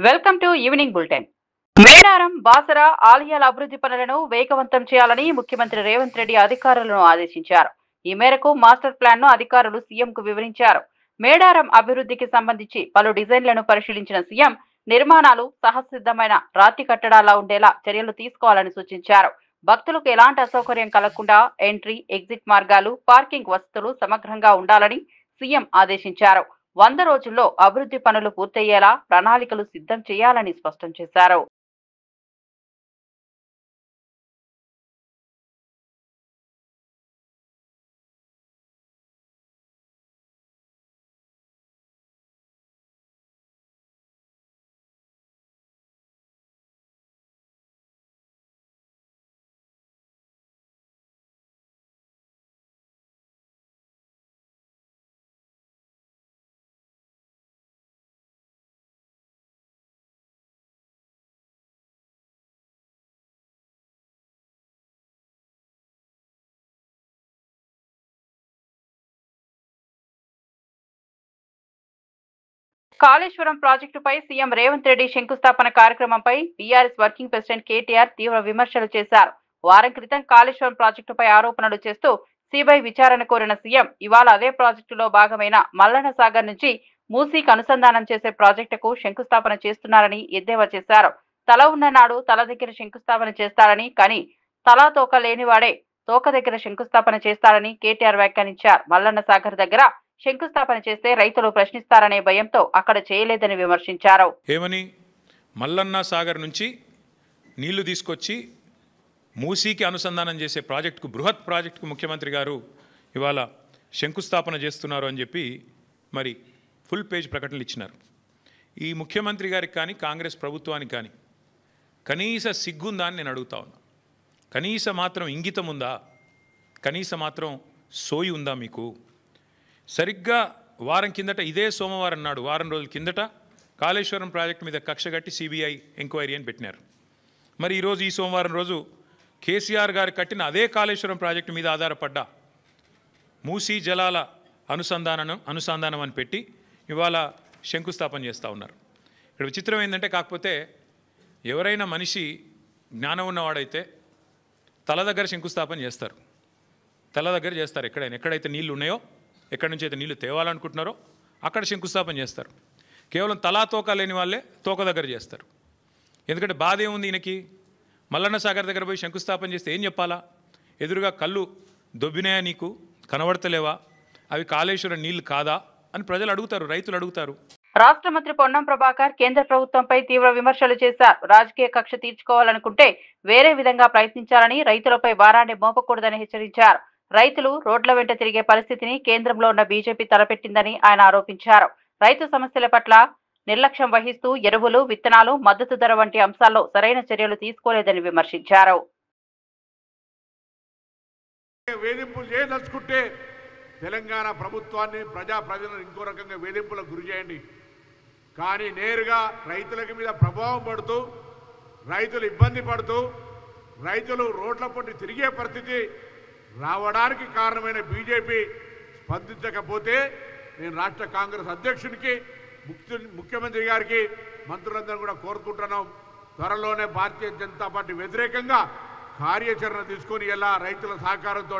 Welcome to evening bulletin. Medaram, Basara ఆలయాల అభివృద్ధి పనులను వేగవంతం చేయాలని ముఖ్యమంత్రి రేవంత్ రెడ్డి అధికారులను ఆదేశించారు. ఈ మేరకు మాస్టర్ ప్లాన్ ను అధికారులు సీఎంకు వివరించారు. మేడారం అభివృద్ధికి సంబంధించి పలు డిజైన్లను పరిశీలించిన సీఎం నిర్మాణాలు సహసిద్ధమైన రాతి కట్టడాలా ఉండేలా చర్యలు తీసుకోవాలని సూచించారు. భక్తులకు ఎలాంటి అసౌకర్యం కలగకుండా ఎంట్రీ, ఎగ్జిట్ మార్గాలు, పార్కింగ్ వసతులు సమగ్రంగా ఉండాలని సీఎం ఆదేశించారు. 100 రోజుల్లో అభివృద్ధి పనులు పూర్తయ్యేలా ప్రణాళికలు సిద్ధం చేయాలని స్పష్టం చేశారు. కాళేశ్వరం ప్రాజెక్టుపై సీఎం రేవంత్ రెడ్డి శంకుస్థాపన కార్యక్రమంపై టీఆర్ఎస్ వర్కింగ్ ప్రెసిడెంట్ కేటీఆర్ తీవ్ర విమర్శలు చేశారు. వారం క్రితం కాళేశ్వరం ప్రాజెక్టుపై ఆరోపణలు చేస్తూ సిబిఐ విచారణ కోరిన సీఎం ఇవాళ అదే ప్రాజెక్టులో భాగమైన మల్లన్న సాగర్ నుంచి మూసీకి అనుసంధానం చేసే ప్రాజెక్టుకు శంకుస్థాపన చేస్తున్నారని ఎద్దేవా చేశారు. తల ఉన్న నాడు తల దగ్గర శంకుస్థాపన చేస్తారని, కానీ తలా తోక లేనివాడే తోక దగ్గర శంకుస్థాపన చేస్తారని కేటీఆర్ వ్యాఖ్యానించారు. మల్లన్న సాగర్ దగ్గర శంకుస్థాపన చేస్తే రైతులు ప్రశ్నిస్తారనే భయంతో అక్కడ చేయలేదని విమర్శించారు. ఏమని మల్లన్న సాగర్ నుంచి నీళ్లు తీసుకొచ్చి మూసీకి అనుసంధానం చేసే ప్రాజెక్టుకు, బృహత్ ప్రాజెక్టుకు ముఖ్యమంత్రి గారు ఇవాళ శంకుస్థాపన చేస్తున్నారు అని చెప్పి మరి ఫుల్ పేజ్ ప్రకటనలు ఇచ్చినారు. ఈ ముఖ్యమంత్రి గారికి కానీ కాంగ్రెస్ ప్రభుత్వానికి కానీ కనీస సిగ్గుందా అని నేను అడుగుతా ఉన్నా. కనీస మాత్రం ఇంగితం ఉందా? కనీస మాత్రం సోయి ఉందా మీకు? సరిగ్గా వారం కిందట, ఇదే సోమవారం నాడు, వారం రోజుల కిందట కాళేశ్వరం ప్రాజెక్టు మీద కక్ష కట్టి సిబిఐ ఎంక్వైరీ అని పెట్టినారు. మరి ఈరోజు ఈ సోమవారం రోజు కేసీఆర్ గారు కట్టిన అదే కాళేశ్వరం ప్రాజెక్టు మీద ఆధారపడ్డ మూసీ జలాల అనుసంధానం అని పెట్టి ఇవాళ శంకుస్థాపన చేస్తూ ఉన్నారు. ఇక్కడ విచిత్రం ఏంటంటే, కాకపోతే ఎవరైనా మనిషి జ్ఞానం ఉన్నవాడైతే తల దగ్గర శంకుస్థాపన చేస్తారు. తల దగ్గర చేస్తారు. ఎక్కడైతే నీళ్లు ఉన్నాయో, ఎక్కడి నుంచి అయితే నీళ్లు తేవాలనుకుంటున్నారో అక్కడ శంకుస్థాపన చేస్తారు. కేవలం తలా తోక లేని వాళ్ళే తోక దగ్గర చేస్తారు. ఎందుకంటే బాధ ఏముంది ఈయనకి? మల్లన్న సాగర్ దగ్గర పోయి శంకుస్థాపన చేస్తే ఏం చెప్పాలా? ఎదురుగా కళ్ళు దొబ్బినాయా, నీకు కనబడతలేవా, అవి కాళేశ్వరం నీళ్లు కాదా అని ప్రజలు అడుగుతారు, రైతులు అడుగుతారు. రాష్ట్ర మంత్రి పొన్నం ప్రభాకర్ కేంద్ర ప్రభుత్వంపై తీవ్ర విమర్శలు చేశారు. రాజకీయ కక్ష తీర్చుకోవాలనుకుంటే వేరే విధంగా ప్రయత్నించాలని, రైతులపై భారాన్ని మోపకూడదని హెచ్చరించారు. రైతులు రోడ్ల వెంట తిరిగే పరిస్థితిని కేంద్రంలో ఉన్న బీజేపీ తలపెట్టిందని ఆయన ఆరోపించారు. రైతు సమస్యల పట్ల నిర్లక్ష్యం వహిస్తూ ఎరువులు, విత్తనాలు, మద్దతు ధర వంటి అంశాల్లో సరైన చర్యలు తీసుకోలేదని విమర్శించారు. వేధింపులు చేయదలుచుకుంటే తెలంగాణ ప్రభుత్వాన్ని, ప్రజలను ఇంకో రకంగా వేధింపులకు గురి చేయండి. కానీ నేరుగా రైతుల మీద ప్రభావం పడుతూ, రైతులు ఇబ్బంది పడుతూ, రైతులు రోడ్ల పొట్టి తిరిగే పరిస్థితి రావడానికి కారణమైన బీజేపీ స్పందించకపోతే నేను రాష్ట్ర కాంగ్రెస్ అధ్యక్షునికి, ముఖ్యమంత్రి గారికి, మంత్రులందరూ కూడా కోరుకుంటున్నాం, త్వరలోనే భారతీయ జనతా పార్టీ వ్యతిరేకంగా కార్యాచరణ తీసుకొని ఎలా రైతుల సహకారంతో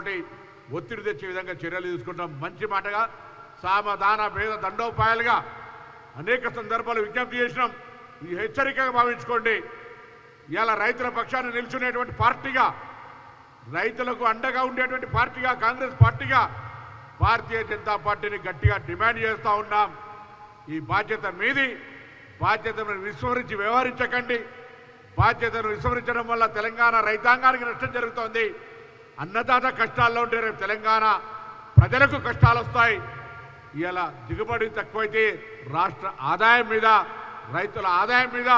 ఒత్తిడి తెచ్చే విధంగా చర్యలు తీసుకుంటాం. మంచి మాటగా సామధాన భేద దండోపాయాలుగా అనేక సందర్భాలు విజ్ఞప్తి చేసినాం. ఇది హెచ్చరికగా భావించుకోండి. ఇలా రైతుల పక్షాన్ని నిల్చునేటువంటి పార్టీగా, రైతులకు అండగా ఉండేటువంటి పార్టీగా, కాంగ్రెస్ పార్టీగా భారతీయ జనతా పార్టీని గట్టిగా డిమాండ్ చేస్తూ ఉన్నాం. ఈ బాధ్యత మీది. బాధ్యతను విస్మరించి వ్యవహరించకండి. బాధ్యతను విస్మరించడం వల్ల తెలంగాణ రైతాంగానికి నష్టం జరుగుతోంది. అన్నదాత కష్టాల్లో ఉంటే రేపు తెలంగాణ ప్రజలకు కష్టాలు వస్తాయి. ఇలా దిగుబడి తక్కువైతే రాష్ట్ర ఆదాయం మీద, రైతుల ఆదాయం మీద,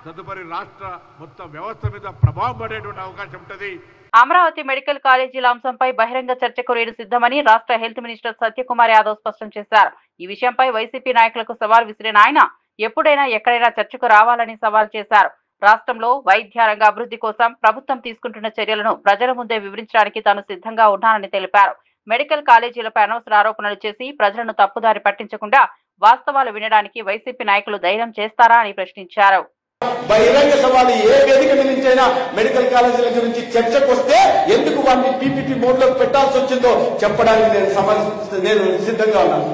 తదుపరి రాష్ట్ర మొత్తం వ్యవస్థ మీద ప్రభావం పడేటువంటి అవకాశం ఉంటుంది. అమరావతి మెడికల్ కాలేజీల అంశంపై బహిరంగ చర్చకు రేడు సిద్ధమని రాష్ట్ర హెల్త్ మినిస్టర్ సత్యకుమార్ యాదవ్ స్పష్టం చేశారు. ఈ విషయంపై వైసీపీ నాయకులకు సవాల్ విసిరిన ఆయన ఎప్పుడైనా ఎక్కడైనా చర్చకు రావాలని సవాల్ చేశారు. రాష్ట్రంలో వైద్య రంగ అభివృద్ధి కోసం ప్రభుత్వం తీసుకుంటున్న చర్యలను ప్రజల ముందే వివరించడానికి తాను సిద్ధంగా ఉన్నానని తెలిపారు. మెడికల్ కాలేజీలపై అనవసర ఆరోపణలు చేసి ప్రజలను తప్పుదారి పట్టించకుండా వాస్తవాలు వినడానికి వైసీపీ నాయకులు ధైర్యం చేస్తారా అని ప్రశ్నించారు. బహిరంగ సవాలు ఏ వేదిక నుంచైనా మెడికల్ కాలేజీల గురించి చర్చకు వస్తే ఎందుకు వాటిని పీపీపీ మోడ్ లో పెట్టాల్సి వచ్చిందో చెప్పడానికి నేను సిద్ధంగా ఉన్నాను.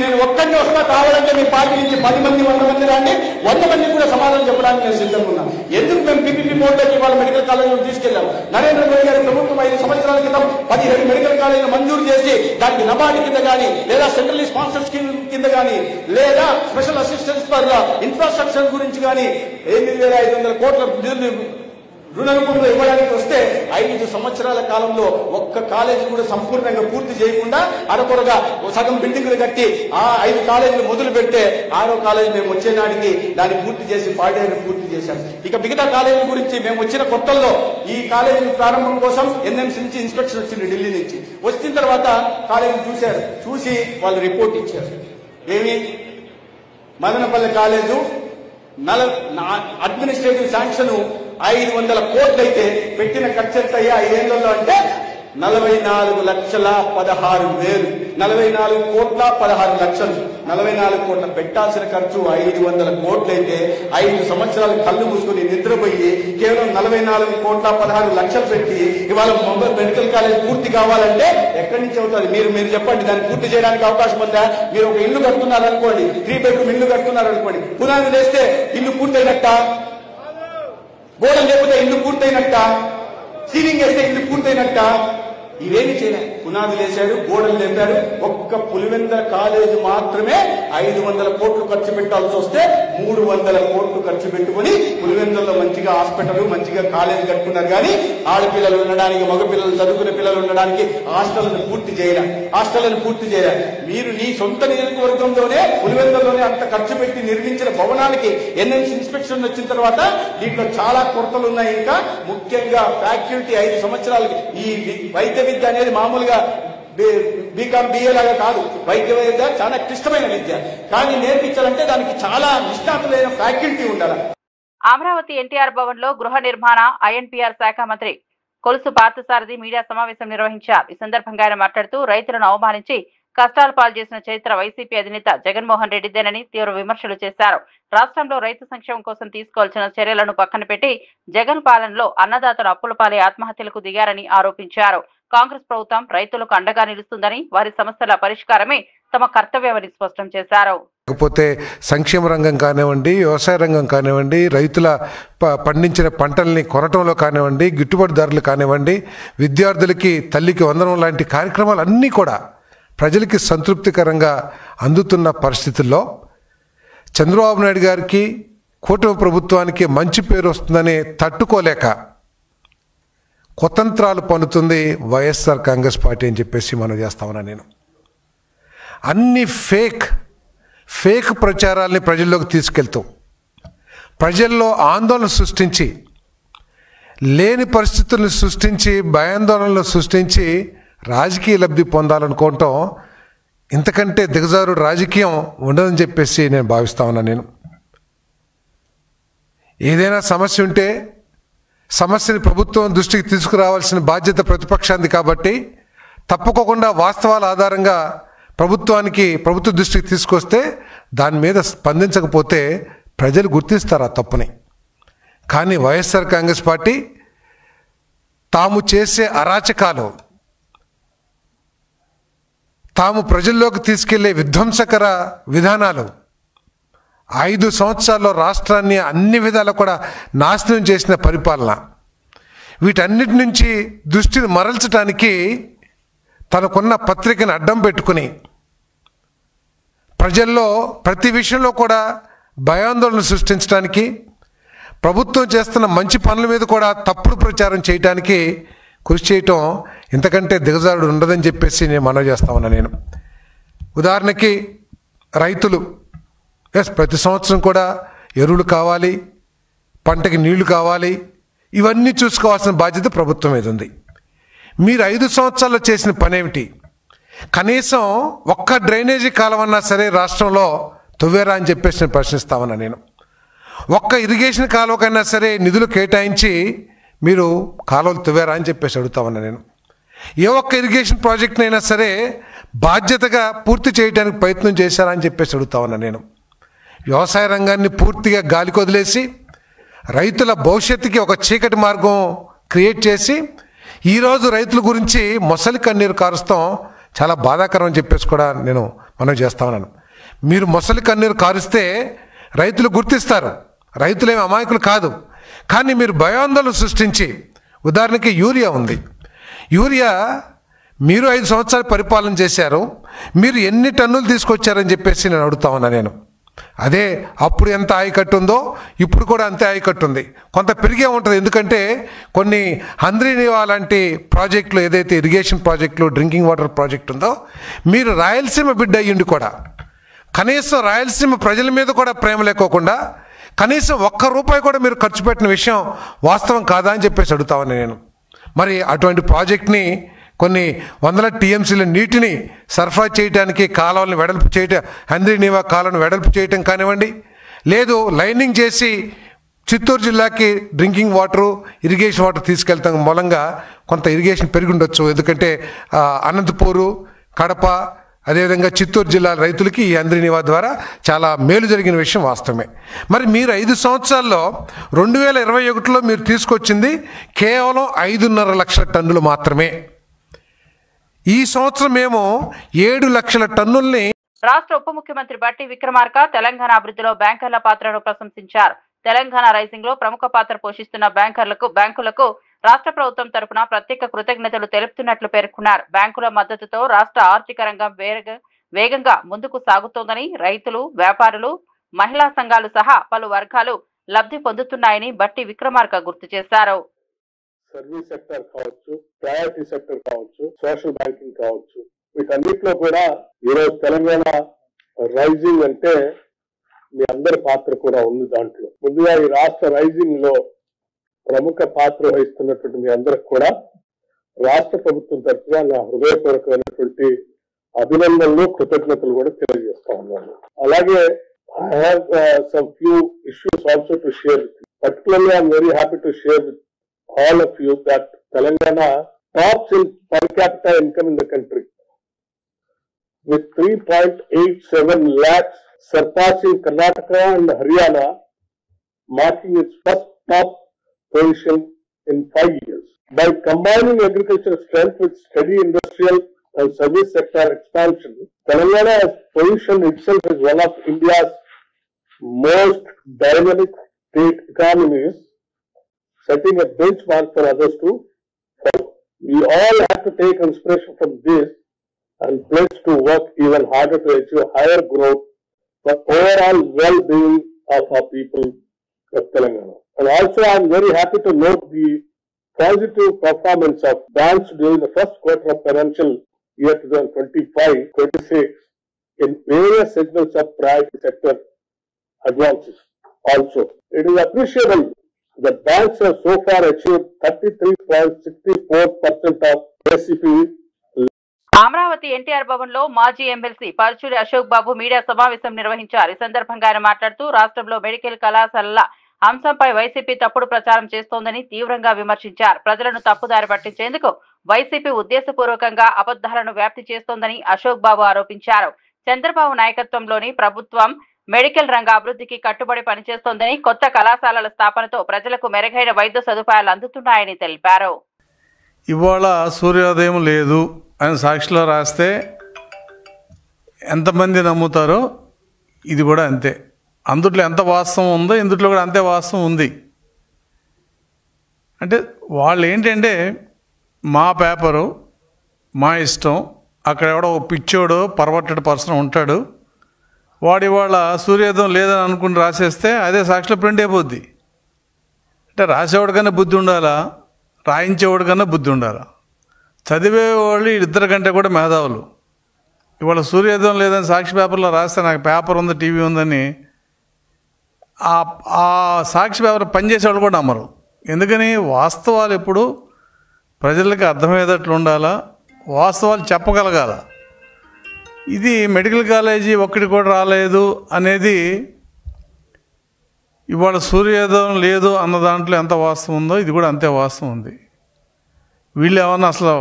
నేను ఒక్కడిని వస్తా కావాలంటే మీ పార్టీ నుంచి 10 మంది 100 మంది రాండి, 100 మంది కూడా సమాధానం చెప్పడానికి నేను సిద్ధంగా ఉన్నాను. ఎందుకు మేము పీపీపీ మోడ్ లోకి ఇవాళ మెడికల్ కాలేజీలు తీసుకెళ్లాం? నరేంద్ర మోడీ గారి ప్రభుత్వం 5 సంవత్సరాల క్రితం 17 మెడికల్ కాలేజీలు మంజూరు చేసి దానికి నబార్డు కింద కానీ, లేదా సెంట్రల్ స్పాన్సర్డ్ స్కీమ్ కింద కానీ, లేదా స్పెషల్ అసిస్టెన్స్ ఫర్ ఇన్ఫ్రాస్ట్రక్చర్ గురించి కానీ 8,500 కోట్ల రుణ రూపంలో ఇవ్వడానికి వస్తే 5 సంవత్సరాల కాలంలో ఒక్క కాలేజీ కూడా సంపూర్ణంగా పూర్తి చేయకుండా అరకొరగా సగం బిల్డింగ్లు కట్టి ఆ 5 కాలేజీలు మొదలు పెడితే 6వ కాలేజీ మేము వచ్చే నాటికి దాన్ని పూర్తి చేసి పాడేరు పూర్తి చేశాం. ఇక మిగతా కాలేజీల గురించి మేము వచ్చిన కొత్తల్లో ఈ కాలేజీ ప్రారంభం కోసం ఎన్ఎంసీ నుంచి ఇన్స్పెక్షన్ వచ్చింది, ఢిల్లీ నుంచి. వచ్చిన తర్వాత కాలేజీ చూశారు, చూసి వాళ్ళు రిపోర్ట్ ఇచ్చారు. ఏమి మదనపల్లి కాలేజు అడ్మినిస్ట్రేటివ్ శాంక్షన్ 500 కోట్లు అయితే పెట్టిన ఖర్చు ఎంత అయ్యా 5 ఏళ్లలో అంటే 44,16,000. 44 కోట్ల 16 లక్షలు. 44 కోట్ల పెట్టాల్సిన ఖర్చు 500 కోట్లు అయితే 5 సంవత్సరాలు కళ్ళు మూసుకుని నిద్రపోయి కేవలం 44 కోట్ల 16 లక్షలు పెట్టి ఇవాళ మెడికల్ కాలేజ్ పూర్తి కావాలంటే ఎక్కడి నుంచి అవుతుంది? మీరు చెప్పండి. దాన్ని పూర్తి చేయడానికి అవకాశం ఉందా? మీరు ఒక ఇల్లు కడుతున్నారనుకోండి, 3 బెడ్రూమ్ ఇల్లు కడుతున్నారనుకోండి, పునాది వేస్తే ఇల్లు పూర్తయినట్ట? గోడలు లేకపోతే ఇల్లు పూర్తయినట్ట? సీలింగ్ వేస్తే ఇల్లు పూర్తయినట్ట? ఇవేమి చేయలేదు. పునాదులు వేశాడు, గోడలు లేపాడు. ఒక్క పులివెందుల కాలేజీ మాత్రమే 500 కోట్లు ఖర్చు పెట్టాల్సి వస్తే 300 కోట్లు ఖర్చు పెట్టుకుని పులివెందుల్లో మంచిగా హాస్పిటల్, మంచిగా కాలేజీ కట్టుకున్నారు. కానీ ఆడపిల్లలు ఉండడానికి, మగపిల్లలు చదువుకునే పిల్లలు ఉండడానికి హాస్టళ్లను పూర్తి చేయరా? మీరు నీ సొంత నియోజకవర్గంలోనే పులివెందుల్లోనే అంత ఖర్చు పెట్టి నిర్మించిన భవనానికి ఎన్ఎంసీ ఇన్స్పెక్షన్ వచ్చిన తర్వాత దీంట్లో చాలా కొరతలు ఉన్నాయి. ఇంకా ముఖ్యంగా ఫ్యాకల్టీ 5 సంవత్సరాలకి ఈ వైద్య విద్య అనేది మామూలుగా బీకామ్ బిఏ లాగా కాదు. వైద్య విద్య చాలా క్లిష్టమైన విద్య. కానీ నేర్పించాలంటే దానికి చాలా నిష్ణాతులైన ఫ్యాకల్టీ ఉండాలి. అమరావతి ఎన్టీఆర్ భవన్ లో గృహ నిర్మాణ ఐఎన్పిఆర్ శాఖ మంత్రి కొలుసు పార్థసారథి మీడియా సమావేశం నిర్వహించారు. ఈ సందర్భంగా ఆయన మాట్లాడుతూ రైతులను అవమానించి కష్టాలు పాలు చేసిన చరిత్ర వైసీపీ అధినేత జగన్మోహన్ రెడ్డిదేనని తీవ్ర విమర్శలు చేశారు. రాష్ట్రంలో రైతు సంక్షేమం కోసం తీసుకోవాల్సిన చర్యలను పక్కన పెట్టి జగన్ పాలనలో అన్నదాతలు అప్పుల పాలై ఆత్మహత్యలకు దిగారని ఆరోపించారు. కాంగ్రెస్ ప్రభుత్వం రైతులకు అండగా నిలుస్తుందని, వారి సమస్యల పరిష్కారమే తమ కర్తవ్యమని స్పష్టం చేశారు. లేకపోతే సంక్షేమ రంగం కానివ్వండి, వ్యవసాయ రంగం కానివ్వండి, రైతుల పండించిన పంటల్ని కొనటంలో కానివ్వండి, గిట్టుబాటు ధరలు కానివ్వండి, విద్యార్థులకి తల్లికి వందనం లాంటి కార్యక్రమాలు అన్నీ కూడా ప్రజలకి సంతృప్తికరంగా అందుతున్న పరిస్థితుల్లో చంద్రబాబు నాయుడు గారికి, కూటమి ప్రభుత్వానికి మంచి పేరు వస్తుందని తట్టుకోలేక కుతంత్రాలు పన్నుతుంది వైఎస్ఆర్ కాంగ్రెస్ పార్టీ అని చెప్పేసి మనం చేస్తామన్నా. నేను అన్ని ఫేక్ ప్రచారాల్ని ప్రజల్లోకి తీసుకెళ్తూ ప్రజల్లో ఆందోళన సృష్టించి, లేని పరిస్థితులను సృష్టించి, భయాందోళనలు సృష్టించి రాజకీయ లబ్ధి పొందాలనుకోవటం ఇంతకంటే దిగజారుడు రాజకీయం ఉండదని చెప్పేసి నేను భావిస్తా ఉన్నా. నేను ఏదైనా సమస్య ఉంటే సమస్యని ప్రభుత్వం దృష్టికి తీసుకురావాల్సిన బాధ్యత ప్రతిపక్షానికి. కాబట్టి తప్పకోకుండా వాస్తవాల ఆధారంగా ప్రభుత్వ దృష్టికి తీసుకొస్తే దాని మీద స్పందించకపోతే ప్రజలు గుర్తిస్తారు ఆ తప్పుని. కానీ వైఎస్ఆర్ కాంగ్రెస్ పార్టీ తాము చేసే అరాచకాలు, తాము ప్రజల్లోకి తీసుకెళ్లే విధ్వంసకర విధానాలు 5 సంవత్సరాల్లో రాష్ట్రాన్ని అన్ని విధాలు కూడా నాశనం చేసిన పరిపాలన, వీటన్నిటి నుంచి దృష్టిని మరల్చడానికి తనకున్న పత్రికను అడ్డం పెట్టుకుని ప్రజల్లో ప్రతి విషయంలో కూడా భయాందోళన సృష్టించడానికి, ప్రభుత్వం చేస్తున్న మంచి పనుల మీద కూడా తప్పుడు ప్రచారం చేయడానికి కృషి చేయటం ఇంతకంటే దిగజారుడు ఉండదని చెప్పేసి నేను మనవి చేస్తా ఉన్నా. నేను ఉదాహరణకి రైతులు ప్రతి సంవత్సరం కూడా ఎరువులు కావాలి, పంటకి నీళ్లు కావాలి, ఇవన్నీ చూసుకోవాల్సిన బాధ్యత ప్రభుత్వం మీద ఉంది. మీరు 5 సంవత్సరాల్లో చేసిన పని ఏమిటి? కనీసం ఒక్క డ్రైనేజీ కాలువన్నా సరే రాష్ట్రంలో తవ్వేరా అని చెప్పేసి నేను ప్రశ్నిస్తామన్నా. నేను ఒక్క ఇరిగేషన్ కాలువకైనా సరే నిధులు కేటాయించి మీరు కాలువలు తవ్వేరా అని చెప్పేసి అడుగుతామన్నా. నేను ఏ ఒక్క ఇరిగేషన్ ప్రాజెక్ట్నైనా సరే బాధ్యతగా పూర్తి చేయడానికి ప్రయత్నం చేశారా అని చెప్పేసి అడుగుతా ఉన్నా నేను. వ్యవసాయ రంగాన్ని పూర్తిగా గాలికి వదిలేసి రైతుల భవిష్యత్తుకి ఒక చీకటి మార్గం క్రియేట్ చేసి ఈరోజు రైతుల గురించి మొసలి కన్నీరు కారుస్తాం చాలా బాధాకరం అని చెప్పేసి కూడా నేను మనం చేస్తా ఉన్నాను. మీరు మొసలి కన్నీరు కారుస్తే రైతులు గుర్తిస్తారు, రైతులేమి అమాయకులు కాదు. కానీ మీరు భయాందోళన సృష్టించి, ఉదాహరణకి యూరియా ఉంది, యూరియా మీరు 5 సంవత్సరాలు పరిపాలన చేశారు, మీరు ఎన్ని టన్నులు తీసుకొచ్చారని చెప్పేసి నేను అడుగుతా ఉన్నా నేను. అదే అప్పుడు ఎంత ఆయకట్టు ఉందో ఇప్పుడు కూడా అంతే ఆయకట్టు ఉంది, కొంత పెరిగే ఉంటుంది. ఎందుకంటే కొన్ని హంద్రీనివా లాంటి ప్రాజెక్టులు, ఏదైతే ఇరిగేషన్ ప్రాజెక్టులు, డ్రింకింగ్ వాటర్ ప్రాజెక్ట్ ఉందో, మీరు రాయలసీమ బిడ్డ అయ్యిండి కూడా కనీసం రాయలసీమ ప్రజల మీద కూడా ప్రేమ లేకోకుండా కనీసం ₹1 కూడా మీరు ఖర్చు పెట్టిన విషయం వాస్తవం కాదా అని చెప్పేసి అడుగుతామని నేను. మరి అటువంటి ప్రాజెక్ట్ని కొన్ని వందల టీఎంసీల నీటిని సరఫరా చేయడానికి కాలువలను వెడల్పు చేయటం, హంద్రీనివా కాలువను వెడల్పు చేయటం కానివ్వండి, లేదు లైనింగ్ చేసి చిత్తూరు జిల్లాకి డ్రింకింగ్ వాటరు, ఇరిగేషన్ వాటర్ తీసుకెళ్తాం మూలంగా కొంత ఇరిగేషన్ పెరిగి ఉండొచ్చు. ఎందుకంటే అనంతపూరు, కడప, అదేవిధంగా చిత్తూరు జిల్లా రైతులకి ఈ హంద్రీనివా ద్వారా చాలా మేలు జరిగిన విషయం వాస్తవమే. మరి మీరు 5 సంవత్సరాల్లో 2021లో మీరు తీసుకొచ్చింది కేవలం 5.5 లక్షల టన్నులు మాత్రమే. ఈ సంవత్సరం మేము 7 లక్షల టన్నుల్ని. రాష్ట్ర ఉప ముఖ్యమంత్రి బట్టి విక్రమార్క తెలంగాణ అభివృద్ధిలో బ్యాంకర్ల పాత్రను ప్రశంసించారు. తెలంగాణ రైజింగ్ లో ప్రముఖ పాత్ర పోషిస్తున్న బ్యాంకులకు రాష్ట్ర ప్రభుత్వం తరపున ప్రత్యేక కృతజ్ఞతలు తెలుపుతున్నట్లు పేర్కొన్నారు. బ్యాంకుల మద్దతుతో రాష్ట్ర ఆర్థిక రంగం వేగంగా ముందుకు సాగుతోందని, రైతులు, వ్యాపారులు, మహిళా సంఘాలు సహా పలు వర్గాలు లబ్ధి పొందుతున్నాయని బట్టి విక్రమార్క గుర్తు చేశారు. సర్వీస్ సెక్టర్ కావచ్చు, ప్రయారిటీ సెక్టర్ కావచ్చు, సోషల్ బ్యాంకింగ్ కావచ్చు, వీటన్నిటిలో కూడా ఈరోజు తెలంగాణ రైజింగ్ అంటే మీ అందరి పాత్ర కూడా ఉంది. దాంట్లో ముందుగా ఈ రాష్ట్ర రైజింగ్ లో ప్రముఖ పాత్ర వహిస్తున్నటువంటి మీ అందరికి కూడా రాష్ట్ర ప్రభుత్వం తరఫున నా హృదయపూర్వకమైనటువంటి అభినందనలు, కృతజ్ఞతలు కూడా తెలియజేస్తా ఉన్నాను. అలాగే I have some few issues also to share with you. Particularly, I am very happy to share with all of you that Telangana tops in per capita income in the country with 3.87 lakhs, surpassing Karnataka and Haryana, marking its first top position in 5 years. By combining agricultural strength with steady industrial and service sector expansion, Telangana has positioned itself as one of India's most dynamic state economies, setting a benchmark for others to follow. We all have to take inspiration from this and pledge to work even harder to achieve higher growth for overall well-being of our people of Telangana. And also, I am very happy to note the positive performance of banks during the first quarter of financial year 2025-26 in various segments of priority sector advances. Also, it is appreciable that banks have so far achieved 33.64% of SCP. Amaravati NTR Bhavan లో మాజీ MLC Paruchuri Ashok బాబు media సమావేశం నిర్వహించారు. ఈ సందర్భంగా ఆయన మాట్లాడుతూ రాష్ట్రంలో medical కళాశాలల అంశంపై వైసీపీ తప్పుడు ప్రచారం చేస్తోందని తీవ్రంగా విమర్శించారు. ప్రజలను తప్పుదారి పట్టించేందుకు వైసీపీ ఉద్దేశపూర్వకంగా అబద్ధాలను వ్యాప్తి చేస్తోందని అశోక్ బాబు ఆరోపించారు. చంద్రబాబు నాయకత్వంలోని ప్రభుత్వం మెడికల్ రంగ అభివృద్ధికి కట్టుబడి పనిచేస్తోందని, కొత్త కళాశాలల స్థాపనతో ప్రజలకు మెరుగైన వైద్య సదుపాయాలు అందుతున్నాయని తెలిపారు. ఇవాళ సూర్యోదయం లేదు అని సాక్షిలో రాస్తే ఎంతమంది నమ్ముతారో ఇది కూడా అంతే. అందుట్లో ఎంత వాస్తవం ఉందో ఇందుట్లో కూడా అంతే వాస్తవం ఉంది. అంటే వాళ్ళు ఏంటంటే మా పేపరు మా ఇష్టం, అక్కడ ఎవడో పిచ్చోడు పర్వర్టెడ్ పర్సన్ ఉంటాడు, వాడు ఇవాళ సూర్యోదయం లేదని అనుకుని రాసేస్తే అదే సాక్షిలో ప్రింట్ అయిపోద్ది. అంటే రాసేవాడికన్నా బుద్ధి ఉండాలా, రాయించేవాడికన్నా బుద్ధి ఉండాలా. చదివేవాళ్ళు ఇద్దరి కంటే కూడా మేధావులు. ఇవాళ సూర్యోదయం లేదని సాక్షి పేపర్లో రాస్తే నాకు పేపర్ ఉంది, టీవీ ఉందని ఆ సాక్షి పేపర్ పనిచేసేవాళ్ళు కూడా నమ్మరు. ఎందుకని వాస్తవాలు ఎప్పుడు ప్రజలకి అర్థమయ్యేటట్లు ఉండాలా, వాస్తవాలు చెప్పగలగాల. ఇది మెడికల్ కాలేజీ ఒక్కటి కూడా రాలేదు అనేది ఇవాళ సూర్యోదయం లేదు అన్న దాంట్లో ఎంత వాస్తవం ఉందో ఇది కూడా అంతే వాస్తవం ఉంది. వీళ్ళు ఏమన్నా అసలు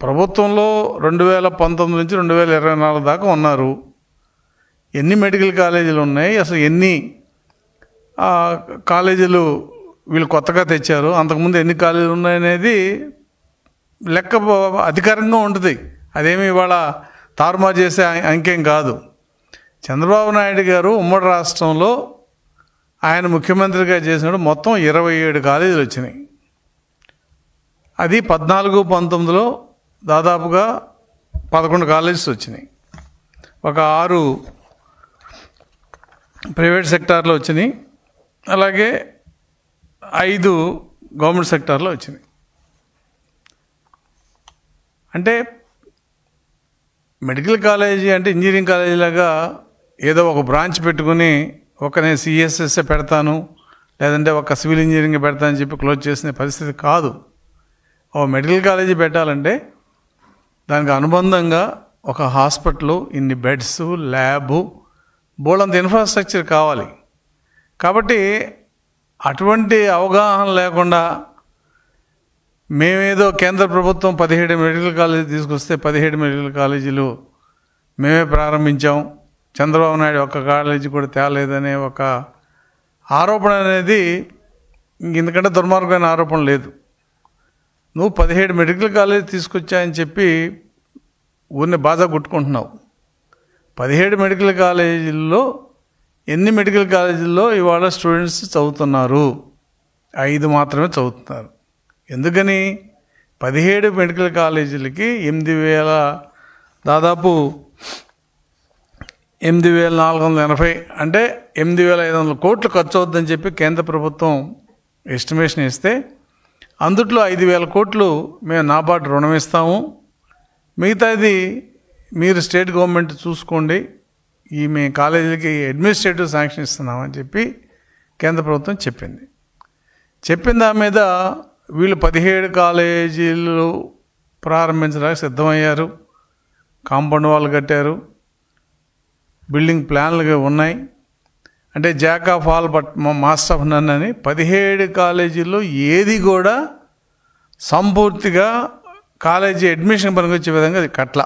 ప్రభుత్వంలో 2019 నుంచి 2024 దాకా ఉన్నారు. ఎన్ని మెడికల్ కాలేజీలు ఉన్నాయి, అసలు ఎన్ని కాలేజీలు వీళ్ళు కొత్తగా తెచ్చారు, అంతకుముందు ఎన్ని కాలేజీలు ఉన్నాయనేది లెక్క అధికారంగా ఉంటుంది. అదేమి ఇవాళ తారుమారు చేసే అంకేం కాదు. చంద్రబాబు నాయుడు గారు ఉమ్మడి రాష్ట్రంలో ఆయన ముఖ్యమంత్రిగా చేసినప్పుడు మొత్తం 27 కాలేజీలు వచ్చినాయి. అది 14-19లో దాదాపుగా 11 కాలేజెస్ వచ్చినాయి. ఒక 6 ప్రైవేట్ సెక్టార్లో వచ్చినాయి, అలాగే 5 గవర్నమెంట్ సెక్టార్లో వచ్చినాయి. అంటే మెడికల్ కాలేజీ అంటే ఇంజనీరింగ్ కాలేజీ లాగా ఏదో ఒక బ్రాంచ్ పెట్టుకుని నేను సిఎస్ఎస్ఏ పెడతాను, లేదంటే ఒక సివిల్ ఇంజనీరింగ్ పెడతానని చెప్పి క్లోజ్ చేసిన పరిస్థితి కాదు. ఓ మెడికల్ కాలేజీ పెట్టాలంటే దానికి అనుబంధంగా ఒక హాస్పిటల్, ఇన్ని బెడ్స్, ల్యాబు, బోల్డంత ఇన్ఫ్రాస్ట్రక్చర్ కావాలి. కాబట్టి అటువంటి అవగాహన లేకుండా మేమేదో కేంద్ర ప్రభుత్వం 17 మెడికల్ కాలేజీ తీసుకొస్తే 17 మెడికల్ కాలేజీలు మేమే ప్రారంభించాం, చంద్రబాబు నాయుడు ఒక్క కాలేజీ కూడా తేలేదనే ఒక ఆరోపణ అనేది ఇంతకంటే దుర్మార్గమైన ఆరోపణ లేదు. నువ్వు 17 మెడికల్ కాలేజీ తీసుకొచ్చాయని చెప్పి ఊరిని బాధ కొట్టుకుంటున్నావు. 17 మెడికల్ కాలేజీల్లో ఎన్ని మెడికల్ కాలేజీల్లో ఇవాళ స్టూడెంట్స్ చదువుతున్నారు? 5 మాత్రమే చదువుతున్నారు. ఎందుకని? 17 మెడికల్ కాలేజీలకి 8,000 దాదాపు 8,480 అంటే 8,500 కోట్లు ఖర్చు అవుతుందని చెప్పి కేంద్ర ప్రభుత్వం ఎస్టిమేషన్ ఇస్తే, అందుట్లో 5,000 కోట్లు మేము నాబార్డు రుణం ఇస్తాము, మిగతాది మీరు స్టేట్ గవర్నమెంట్ చూసుకోండి, మేము కాలేజీలకి అడ్మినిస్ట్రేటివ్ శాంక్షన్ ఇస్తున్నామని చెప్పి కేంద్ర ప్రభుత్వం చెప్పింది. చెప్పిన దాని మీద వీళ్ళు 17 కాలేజీలు ప్రారంభించడానికి సిద్ధమయ్యారు. కాంపౌండ్ వాళ్ళు కట్టారు, బిల్డింగ్ ప్లాన్లు ఉన్నాయి. అంటే jack of all but master of none అని 17 కాలేజీల్లో ఏది కూడా సంపూర్తిగా కాలేజీ అడ్మిషన్ పనికొచ్చే విధంగా కట్ల.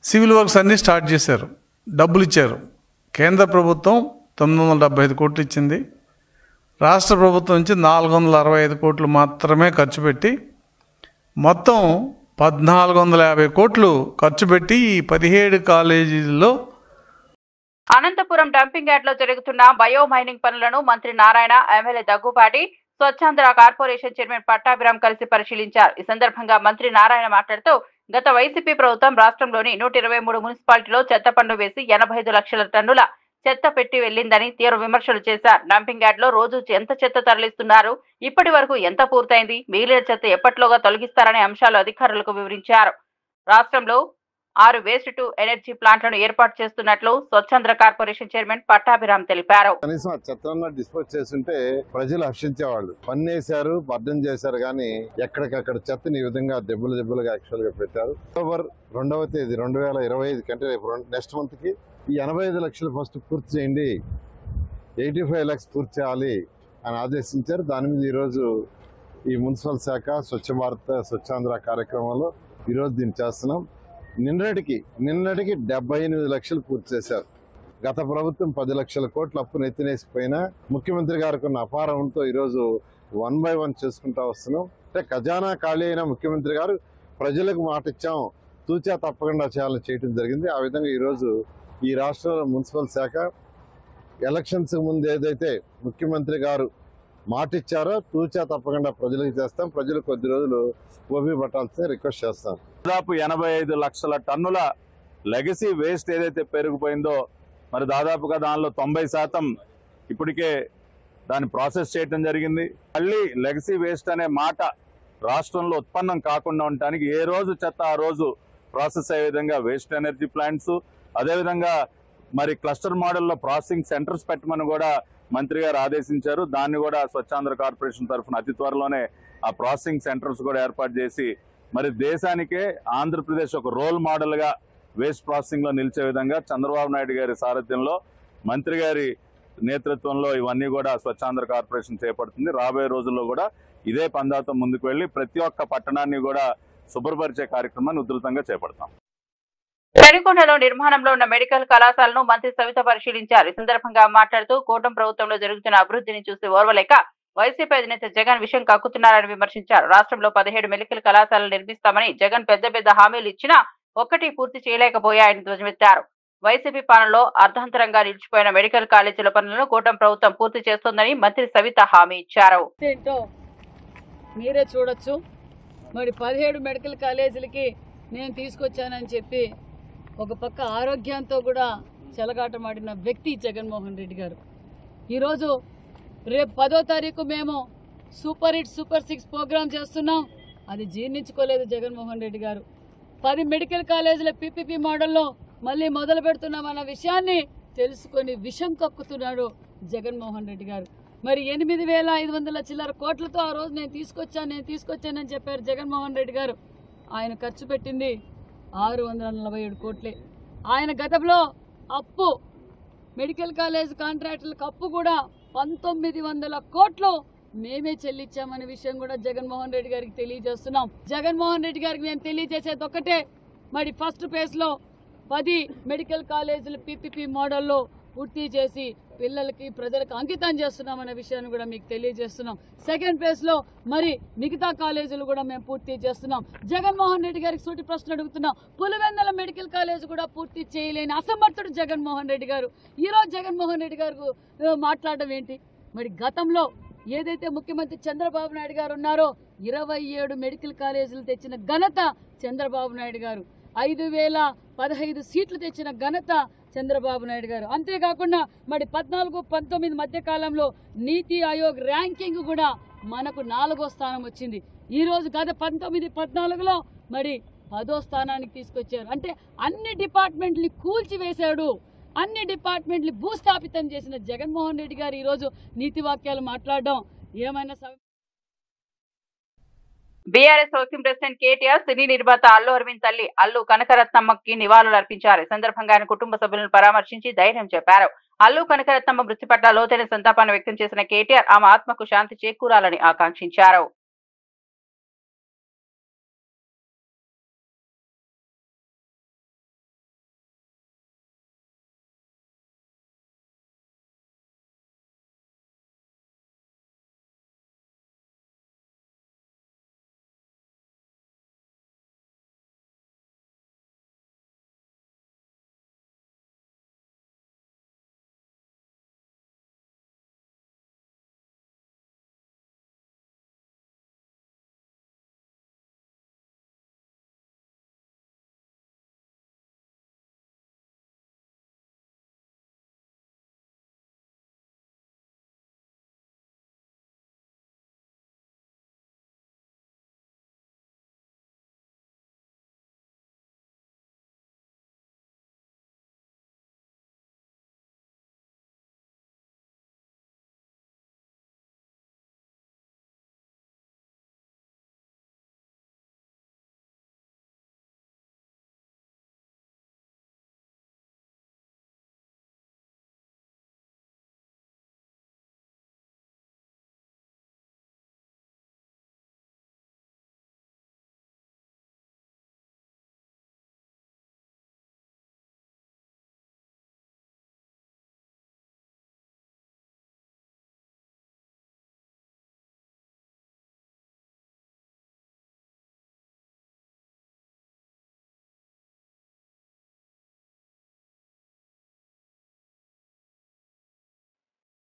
సివిల్ వర్క్స్ అన్నీ స్టార్ట్ చేశారు, డబ్బులు ఇచ్చారు. కేంద్ర ప్రభుత్వం 975 కోట్లు ఇచ్చింది, రాష్ట్ర ప్రభుత్వం నుంచి 465 కోట్లు మాత్రమే ఖర్చు పెట్టి మొత్తం 1,450 కోట్లు ఖర్చు పెట్టి ఈ 17 కాలేజీల్లో అనంతపురం డంపింగ్ యార్డ్ లో జరుగుతున్న బయో మైనింగ్ పనులను మంత్రి Narayana, MLA Daggupati, Swachh Andhra corporation chairman Pattabhiram కలిసి పరిశీలించారు. ఈ సందర్భంగా మంత్రి నారాయణ మాట్లాడుతూ, గత వైసీపీ ప్రభుత్వం రాష్ట్రంలోని 123 మున్సిపాలిటీలో చెత్త పన్ను వేసి 85 లక్షల టన్నుల చెత్త పెట్టి వెళ్లిందని తీవ్ర విమర్శలు చేశారు. డంపింగ్ యార్డ్ లో రోజు ఎంత చెత్త తరలిస్తున్నారు, ఇప్పటి వరకు ఎంత పూర్తయింది, మిగిలిన చెత్త ఎప్పట్లోగా తొలగిస్తారనే అంశాలు అధికారులకు వివరించారు. రాష్ట్రంలో 6 వేస్ట్ టు ఎనర్జీ ప్లాంట్లను ఏర్పాటు చేస్తున్నట్లు స్వచ్ఛాంధ్ర కార్పొరేషన్ చైర్మన్ పట్టాభిరామ్ తెలిపారు. కనీసం ఆ చెత్తను డిస్పోజ్ చేస్తుంటే ప్రజలు హర్షించేవాళ్ళు. పన్నేశారు, బర్డన్ చేశారు, కానీ ఎక్కడికక్కడ చెత్తని ఈ విధంగా దెబ్బలుగా యాక్చువల్ గా పెట్టారు. అక్టోబర్ 2వ తేదీ 2025 కంటే రేపు నెక్స్ట్ మంత్ కి ఈ 85 లక్షలు ఫస్ట్ పూర్తి చేయండి, 85 lakhs పూర్తి చేయాలి అని ఆదేశించారు. దాని మీద ఈరోజు ఈ మున్సిపల్ శాఖ స్వచ్ఛ భారత్ స్వచ్ఛాంధ్ర కార్యక్రమంలో ఈరోజు దీన్ని చేస్తున్నాం. నిన్నటికి 78 లక్షలు పూర్తి చేశారు. గత ప్రభుత్వం 10 లక్షల కోట్ల అప్పును ఎత్తినేసిపోయినా ముఖ్యమంత్రి గారికి ఉన్న అపారంతో ఈరోజు 1 by 1 చేసుకుంటా వస్తున్నాం. అంటే ఖజానా ఖాళీ అయిన ముఖ్యమంత్రి గారు ప్రజలకు మాట ఇచ్చాం, తూచా తప్పకుండా చేయాలని చేయడం జరిగింది. ఆ విధంగా ఈరోజు ఈ రాష్ట్రంలో మున్సిపల్ శాఖ ఎలక్షన్స్ ముందు ఏదైతే ముఖ్యమంత్రి గారు మాట ఇచ్చారో తూచా తప్పకుండా ప్రజలకు చేస్తాం. ప్రజలు కొద్ది రోజులు ఓపి పట్టాల్సి రిక్వెస్ట్ చేస్తాం. దాదాపు 85 లక్షల టన్నుల లెగసీ వేస్ట్ ఏదైతే పెరిగిపోయిందో, మరి దాదాపుగా దానిలో 90% ఇప్పటికే దాన్ని ప్రాసెస్ చేయడం జరిగింది. మళ్ళీ లెగసీ వేస్ట్ అనే మాట రాష్ట్రంలో ఉత్పన్నం కాకుండా ఉండటానికి ఏ రోజు చెత్త ఆ రోజు ప్రాసెస్ అయ్యే విధంగా వేస్ట్ ఎనర్జీ ప్లాంట్స్, అదేవిధంగా మరి క్లస్టర్ మోడల్లో ప్రాసెసింగ్ సెంటర్స్ పెట్టమని కూడా మంత్రి గారు ఆదేశించారు. దాన్ని కూడా స్వచ్ఛాంధ్ర కార్పొరేషన్ తరఫున అతి త్వరలోనే ఆ ప్రాసెసింగ్ సెంటర్స్ కూడా ఏర్పాటు చేసి మరి దేశానికే ఆంధ్రప్రదేశ్ ఒక రోల్ మోడల్గా వేస్ట్ ప్రాసెసింగ్లో నిలిచే విధంగా చంద్రబాబు నాయుడు గారి సారథ్యంలో మంత్రి గారి నేతృత్వంలో ఇవన్నీ కూడా స్వచ్ఛాంధ్ర కార్పొరేషన్ చేపడుతుంది. రాబోయే రోజుల్లో కూడా ఇదే పందాతో ముందుకు వెళ్ళి ప్రతి ఒక్క పట్టణాన్ని కూడా శుభ్రపరిచే కార్యక్రమాన్ని ఉధృతంగా చేపడతాం. పెనుకొండలో నిర్మాణంలో ఉన్న మెడికల్ కళాశాలను మంత్రి సవిత పరిశీలించారు. ఈ సందర్భంగా మాట్లాడుతూ కూటమి ప్రభుత్వంలో జరుగుతున్న అభివృద్ధిని చూసి ఓర్వలేక వైసీపీ అధినేత జగన్ విషయం కక్కుతున్నారని విమర్శించారు. రాష్ట్రంలో 17 మెడికల్ కళాశాలలు నిర్మిస్తామని జగన్ పెద్ద హామీలు ఇచ్చినా ఒక్కటి పూర్తి చేయలేకపోయాయని ధ్వజమెత్తారు. వైసీపీ పాలనలో అర్ధాంతరంగా నిలిచిపోయిన మెడికల్ కాలేజీల పనులను కూటమి ప్రభుత్వం పూర్తి చేస్తోందని మంత్రి సవిత హామీ ఇచ్చారు. మీరే చూడొచ్చు, మరి 17 మెడికల్ కాలేజీలకి నేను తీసుకొచ్చానని చెప్పి ఒక పక్క ఆరోగ్యంతో కూడా చెలగాటమాడిన వ్యక్తి జగన్మోహన్ రెడ్డి గారు. ఈరోజు రేపు 10వ తారీఖు మేము సూపర్ హిట్ సూపర్ 6 ప్రోగ్రాం చేస్తున్నాం. అది జీర్ణించుకోలేదు జగన్మోహన్ రెడ్డి గారు. 10 మెడికల్ కాలేజీల పీపీపీ మోడల్లో మళ్ళీ మొదలు పెడుతున్నామన్న విషయాన్ని తెలుసుకొని విషం కక్కుతున్నాడు జగన్మోహన్ రెడ్డి గారు. మరి 8,500 చిల్లర కోట్లతో ఆ రోజు నేను తీసుకొచ్చానని చెప్పారు జగన్మోహన్ రెడ్డి గారు. ఆయన ఖర్చు పెట్టింది 647 కోట్లే. ఆయన గతంలో అప్పు మెడికల్ కాలేజ్ కాంట్రాక్టులకు అప్పు కూడా 1900 కోట్లు మేమే చెల్లించామనే విషయం కూడా జగన్మోహన్ రెడ్డి గారికి తెలియజేస్తున్నాం. జగన్మోహన్ రెడ్డి గారికి మేము తెలియజేసేది ఒక్కటే, మరి ఫస్ట్ ఫేజ్ లో 10 మెడికల్ కాలేజీలు పీపీపీ మోడల్లో పూర్తి చేసి పిల్లలకి ప్రజలకు అంకితం చేస్తున్నామనే విషయాన్ని కూడా మీకు తెలియజేస్తున్నాం. సెకండ్ ఫేజ్ లో మరి మిగతా కాలేజీలు కూడా మేము పూర్తి చేస్తున్నాం. జగన్మోహన్ రెడ్డి గారికి సూటి ప్రశ్న అడుగుతున్నాం. పులివెందుల మెడికల్ కాలేజ్ కూడా పూర్తి చేయలేని అసమర్థుడు జగన్మోహన్ రెడ్డి గారు. ఈరోజు జగన్మోహన్ రెడ్డి గారు మాట్లాడడం ఏంటి? మరి గతంలో ఏదైతే ముఖ్యమంత్రి చంద్రబాబు నాయుడు గారు ఉన్నారో 27 మెడికల్ కాలేజీలు తెచ్చిన ఘనత చంద్రబాబు నాయుడు గారు. 5,015 సీట్లు తెచ్చిన ఘనత చంద్రబాబు నాయుడు గారు. అంతేకాకుండా మరి 14-19 మధ్య కాలంలో నీతి ఆయోగ్ ర్యాంకింగ్ కూడా మనకు 4వ స్థానం వచ్చింది. ఈ రోజు గత 19-14లో మరి 10వ స్థానానికి తీసుకొచ్చారు. అంటే అన్ని డిపార్ట్మెంట్ని కూల్చివేశాడు, అన్ని డిపార్ట్మెంట్ని భూస్థాపితం చేసిన జగన్మోహన్ రెడ్డి గారు ఈరోజు నీతి వాక్యాలు మాట్లాడడం ఏమైనా బీఆర్ఎస్ వర్కింగ్ ప్రెసిడెంట్ కేటీఆర్ సినీ నిర్మాత అల్లు అరవింద్ తల్లి అల్లు కనకరత్నమ్మకి నివాళులు అర్పించారు. ఈ సందర్భంగా ఆయన కుటుంబ సభ్యులను పరామర్శించి ధైర్యం చెప్పారు. అల్లు కనకరత్నమ్మ మృతి పట్ల లోతైన సంతాపాన్ని వ్యక్తం చేసిన కేటీఆర్ ఆమె ఆత్మకు శాంతి చేకూరాలని ఆకాంక్షించారు.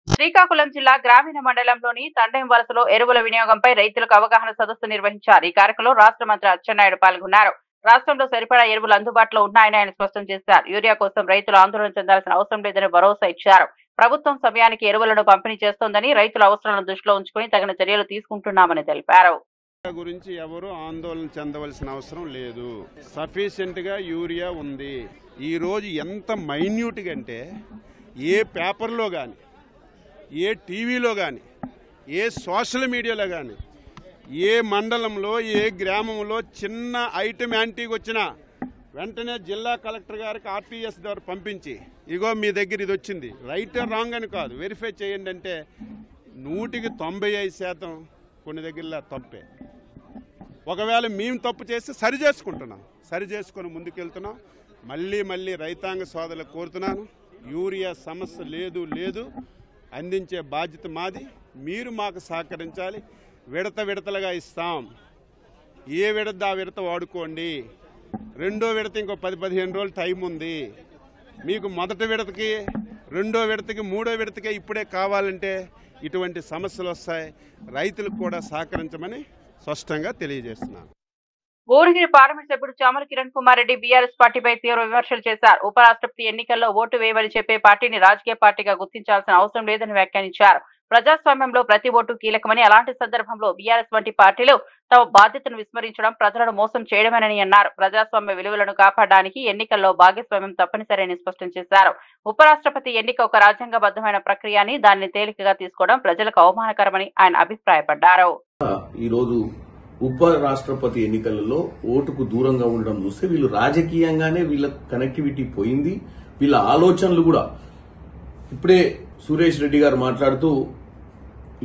శ్రీకాకుళం జిల్లా గ్రామీణ మండలంలోని తండెం వలసలో ఎరువుల వినియోగంపై రైతులకు అవగాహన సదస్సు నిర్వహించారు. ఈ కార్యక్రమంలో రాష్ట్ర మంత్రి అచ్చెన్నాయుడు పాల్గొన్నారు. రాష్ట్రంలో సరిపడా ఎరువులు అందుబాటులో ఉన్నాయని ఆయన స్పష్టం చేశారు. యూరియా కోసం రైతులు ఆందోళన చెందాల్సిన అవసరం లేదని భరోసా ఇచ్చారు. ప్రభుత్వం సమయానికి ఎరువులను పంపిణీ చేస్తోందని, రైతుల అవసరాలను దృష్టిలో ఉంచుకుని తగిన చర్యలు తీసుకుంటున్నామని తెలిపారు. గురించి ఎవరు ఆందోళన చెందవలసిన అవసరం లేదు. సఫిషియెంట్ గా యూరియా ఉంది. ఈ రోజు ఎంత మైన్యూట్ గా అంటే ఏ పేపర్లో కానీ, ఏ టీవీలో కానీ, ఏ సోషల్ మీడియాలో కానీ, ఏ మండలంలో, ఏ గ్రామంలో చిన్న ఐటమ్ యాంటీకి వచ్చినా వెంటనే జిల్లా కలెక్టర్ గారికి ఆర్టీఎస్ ద్వారా పంపించి, ఇగో మీ దగ్గర ఇది వచ్చింది, రైట్ రాంగ్ అని కాదు, వెరిఫై చేయండి అంటే 100కి 95% కొన్ని దగ్గరలో తప్పే. ఒకవేళ మేము తప్పు చేస్తే సరి చేసుకుంటున్నాం, సరి చేసుకొని ముందుకెళ్తున్నాం. మళ్ళీ రైతాంగ సోదరులకు కోరుతున్నాను, యూరియా సమస్య లేదు, అందించే బాధ్యత మాది. మీరు మాకు సహకరించాలి. విడతలుగా ఇస్తాం. ఏ విడత ఆ విడత వాడుకోండి. రెండో విడత ఇంకో 10-15 రోజులు టైం ఉంది. మీకు మొదటి విడతకి, రెండో విడతకి, మూడో విడతకి ఇప్పుడే కావాలంటే ఇటువంటి సమస్యలు వస్తాయి. రైతులకు కూడా సహకరించమని స్పష్టంగా తెలియజేస్తున్నాను. భువనగిరి పార్లమెంట్ సభ్యుడు చామల కిరణ్ కుమార్ రెడ్డి బీఆర్ఎస్ పార్టీపై తీవ్ర విమర్శలు చేశారు. ఉపరాష్ట్రపతి ఎన్నికల్లో ఓటు వేయమని చెప్పే పార్టీని రాజకీయ పార్టీగా గుర్తించాల్సిన అవసరం లేదని వ్యాఖ్యానించారు. ప్రజాస్వామ్యంలో ప్రతి ఓటు కీలకమని, అలాంటి సందర్భంలో బీఆర్ఎస్ వంటి పార్టీలు తమ బాధ్యతను విస్మరించడం ప్రజలను మోసం చేయడమేనని అన్నారు. ప్రజాస్వామ్య విలువలను కాపాడడానికి ఎన్నికల్లో భాగస్వామ్యం తప్పనిసరని స్పష్టం చేశారు. ఉపరాష్ట్రపతి ఎన్నిక ఒక రాజ్యాంగబద్ధమైన ప్రక్రియ అని, దానిని తేలికగా తీసుకోవడం ప్రజలకు అవమానకరమని ఆయన అభిప్రాయపడ్డారు. ఈరోజు ఉప రాష్ట్రపతి ఎన్నికలలో ఓటుకు దూరంగా ఉండడం చూస్తే వీళ్ళు రాజకీయంగానే వీళ్ళ కనెక్టివిటీ పోయింది. వీళ్ళ ఆలోచనలు కూడా ఇప్పుడే సురేష్ రెడ్డి గారు మాట్లాడుతూ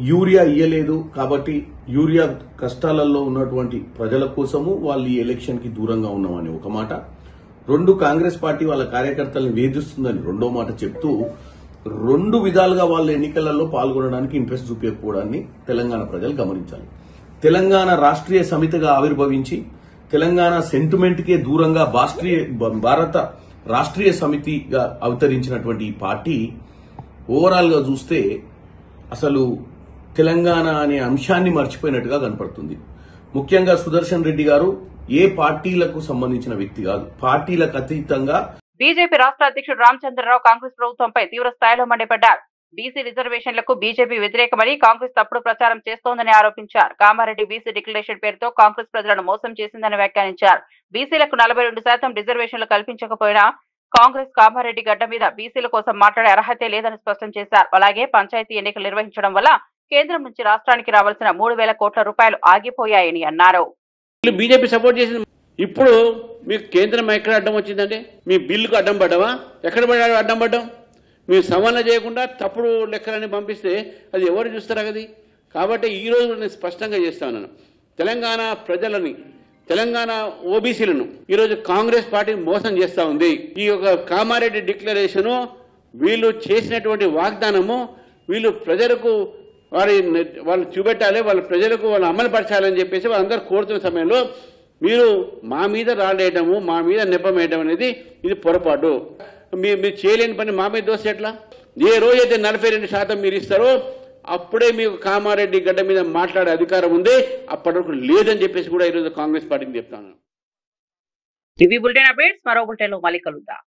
యూరియా ఇయ్యలేదు కాబట్టి యూరియా కష్టాలలో ఉన్నటువంటి ప్రజల కోసము వాళ్ళు ఈ ఎలక్షన్ కి దూరంగా ఉన్నామని ఒక మాట, రెండు కాంగ్రెస్ పార్టీ వాళ్ళ కార్యకర్తలను వేధిస్తుందని రెండో మాట చెప్తూ రెండు విధాలుగా వాళ్ళ ఎన్నికలలో పాల్గొనడానికి ఇంట్రెస్ట్ చూపించకపోవడాన్ని తెలంగాణ ప్రజలు గమనించాలి. తెలంగాణ రాష్ట్రీయ సమితిగా ఆవిర్భవించి తెలంగాణ సెంటిమెంట్ కే దూరంగా భారత రాష్ట్రీయ సమితిగా అవతరించినటువంటి ఈ పార్టీ ఓవరాల్ గా చూస్తే అసలు తెలంగాణ అనే అంశాన్ని మర్చిపోయినట్టుగా కనపడుతుంది. ముఖ్యంగా సుదర్శన్ రెడ్డి గారు ఏ పార్టీలకు సంబంధించిన వ్యక్తి కాదు, పార్టీలకు అతీతంగా. బీజేపీ రాష్ట్ర అధ్యక్షుడు రామచంద్రరావు కాంగ్రెస్ ప్రభుత్వంపై తీవ్ర స్థాయిలో మండిపడ్డారు. బీసీ రిజర్వేషన్లకు బీజేపీ వ్యతిరేకమని, కాంగ్రెస్ తప్పుడు ప్రచారం చేస్తోందని ఆరోపించారు. కామారెడ్డి బీసీ డిక్లరేషన్ పేరుతో కాంగ్రెస్ ప్రజలను మోసం చేసిందని వ్యాఖ్యానించారు. బీసీలకు 42% రిజర్వేషన్లు కల్పించకపోయినా కాంగ్రెస్ కామారెడ్డి గడ్డ మీద బీసీల కోసం మాట్లాడే అర్హతే లేదని స్పష్టం చేశారు. అలాగే పంచాయతీ ఎన్నికలు నిర్వహించడం వల్ల కేంద్రం నుంచి రాష్ట్రానికి రావాల్సిన 3,000 కోట్ల రూపాయలు ఆగిపోయాయని అన్నారు. బీజేపీ సపోర్ట్ చేసింది. ఇప్పుడు మీకు కేంద్రం ఎక్కడ అడ్డం వచ్చిందంటే మీ బిల్లుకు అడ్డం పడ్డావా? ఎక్కడ పడ్డా అడ్డం పడ్డాం? మీరు సవరణ చేయకుండా తప్పుడు లెక్కలని పంపిస్తే అది ఎవరు చూస్తారా కదా. కాబట్టి ఈ రోజు నేను స్పష్టంగా చేస్తా ఉన్నాను, తెలంగాణ ప్రజలని, తెలంగాణ ఓబీసీలను ఈరోజు కాంగ్రెస్ పార్టీ మోసం చేస్తా ఉంది. ఈ యొక్క కామారెడ్డి డిక్లరేషను వీళ్ళు చేసినటువంటి వాగ్దానము వీళ్ళు ప్రజలకు వాళ్ళు చూపెట్టాలి, వాళ్ళ ప్రజలకు వాళ్ళు అమలుపరచాలని చెప్పేసి వాళ్ళందరూ కోరుతున్న సమయంలో మీరు మా మీద రాలేయడము, మా మీద నెప్పమేయడం అనేది ఇది పొరపాటు. మీరు చేయలేని పని మా మీద దోస్తే ఎట్లా? ఏ రోజైతే 42% మీరు ఇస్తారో అప్పుడే మీకు కామారెడ్డి గడ్డ మీద మాట్లాడే అధికారం ఉంది, అప్పటి వరకు లేదని చెప్పేసి కూడా ఈరోజు కాంగ్రెస్ పార్టీకి చెప్తాను. టీవీ బులెటిన్ అప్డేట్స్ మరో బులెటిన్లో మళ్ళీ కలుద్దాం.